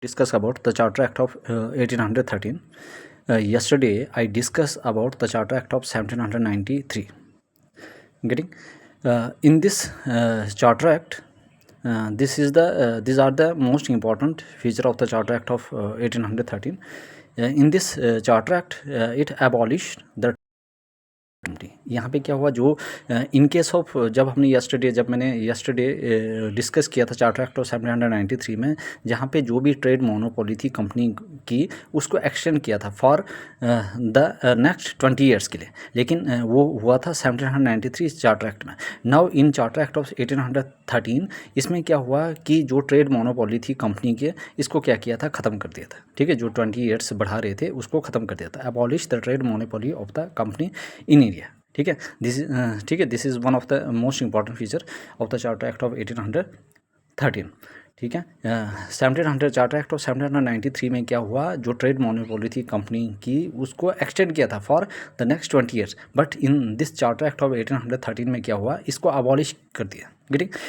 discuss about the Charter Act of 1813. Yesterday, I discussed about the Charter Act of 1793. Getting in this Charter Act, these are the most important feature of the Charter Act of 1813. In this Charter Act, it abolished the यहाँ पे क्या हुआ जो in case of जब मैंने yesterday discuss किया था charter act of 1793 में, जहाँ पे जो भी ट्रेड मोनोपोली थी कंपनी की उसको एक्सटेंड किया था फॉर द नेक्स्ट 20 ईयर्स के लिए, लेकिन वो हुआ था 1793 चार्टर एक्ट में। Now in charter act of 1813 इसमें क्या हुआ कि जो ट्रेड मोनोपोली थी कंपनी के, इसको क्या किया था, ख़त्म कर दिया था। ठीक है, जो 20 ईयर्स बढ़ा रहे थे उसको ख़त्म कर दिया था। Abolish the trade monopoly of the company in India. ठीक है, this is one of the most important feature of the charter act of 1813। ठीक है, 1700 चार्टर एक्ट ऑफ 1793 में क्या हुआ, जो ट्रेड मोनोपोली थी कंपनी की उसको एक्सटेंड किया था for the next 20 years, but in this charter act of 1813 में क्या हुआ, इसको अबॉलिश कर दिया। Getting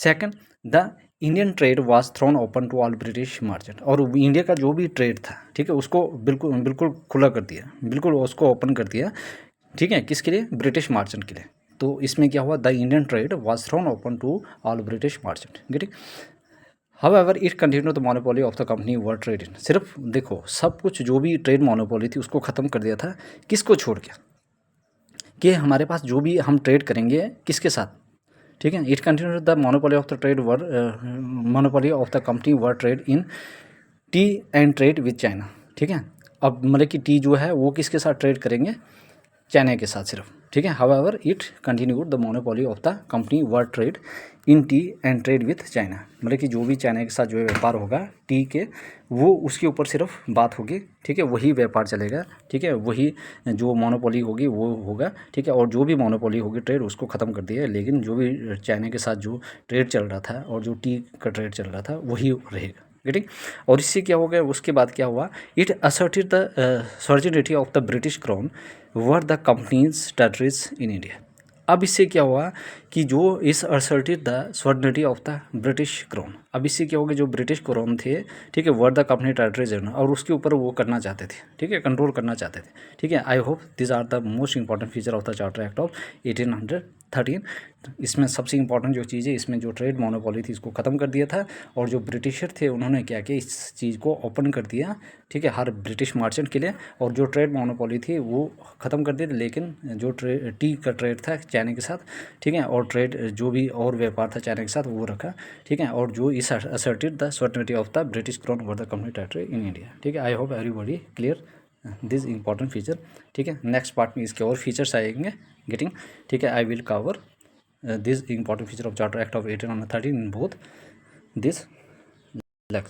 second, the Indian trade was thrown open to all British merchant. और इंडिया का जो भी ट्रेड था, ठीक है, उसको बिल्कुल खुला कर दिया, बिल्कुल उसको ओपन कर दिया। ठीक है, किसके लिए, ब्रिटिश मार्चेंट के लिए। तो इसमें क्या हुआ, the Indian trade was thrown open to all British merchant. Getting however it continue the monopoly of the company over trade in. सिर्फ देखो, सब कुछ जो भी ट्रेड मोनोपोली थी उसको ख़त्म कर दिया था, किसको छोड़ के, कि हमारे पास जो भी हम ट्रेड करेंगे किसके साथ। ठीक है, it continue the monopoly of the trade were monopoly of the company over trade in T and trade with China. ठीक है, अब मतलब कि टी जो है वो किसके साथ ट्रेड करेंगे, चाइना के साथ सिर्फ। ठीक है, however it continued the monopoly of the company over trade in T and trade with China. मतलब कि जो भी चाइना के साथ जो व्यापार होगा टी के, वो उसके ऊपर सिर्फ बात होगी। ठीक है, वही व्यापार चलेगा। ठीक है, वही जो मोनोपोली होगी वो होगा। ठीक है, और जो भी मोनोपोली होगी ट्रेड उसको ख़त्म कर दिया, लेकिन जो भी चाइना के साथ जो ट्रेड चल रहा था और जो टी का ट्रेड चल रहा था वही रहेगा। गेटिंग, और इससे क्या हो गया, उसके बाद क्या हुआ, it asserted the sovereignty of the British crown were the companies territories in India. अब इससे क्या हुआ कि जो इस asserted the sovereignty of the British crown, अब इससे क्या हो गया, जो ब्रिटिश क्राउन थे, ठीक है, वर द कंपनी टेरिटरीज, और उसके ऊपर वो करना चाहते थे। ठीक है, कंट्रोल करना चाहते थे। ठीक है, I hope this are the most important feature of the charter act of 1813। इसमें सबसे इंपॉर्टेंट जो चीज़ है, इसमें जो ट्रेड मोनोपोली थी इसको ख़त्म कर दिया था, और जो ब्रिटिशर थे उन्होंने क्या किया, इस चीज़ को ओपन कर दिया। ठीक है, हर ब्रिटिश मार्चेंट के लिए, और जो ट्रेड मोनोपोली थी वो ख़त्म कर दी, लेकिन जो टी का ट्रेड था चाइना के साथ, ठीक है, और ट्रेड जो भी और व्यापार था चाइना के साथ वो रखा। ठीक है, और जो इस asserted the sovereignty of the British crown over the company territory in India. ठीक है, I hope everybody clear this important feature. ठीक है, नेक्स्ट पार्ट में इसके और फीचर्स आएंगे। गेटिंग, ठीक है, I will cover this important feature of Charter Act of 1813 in both this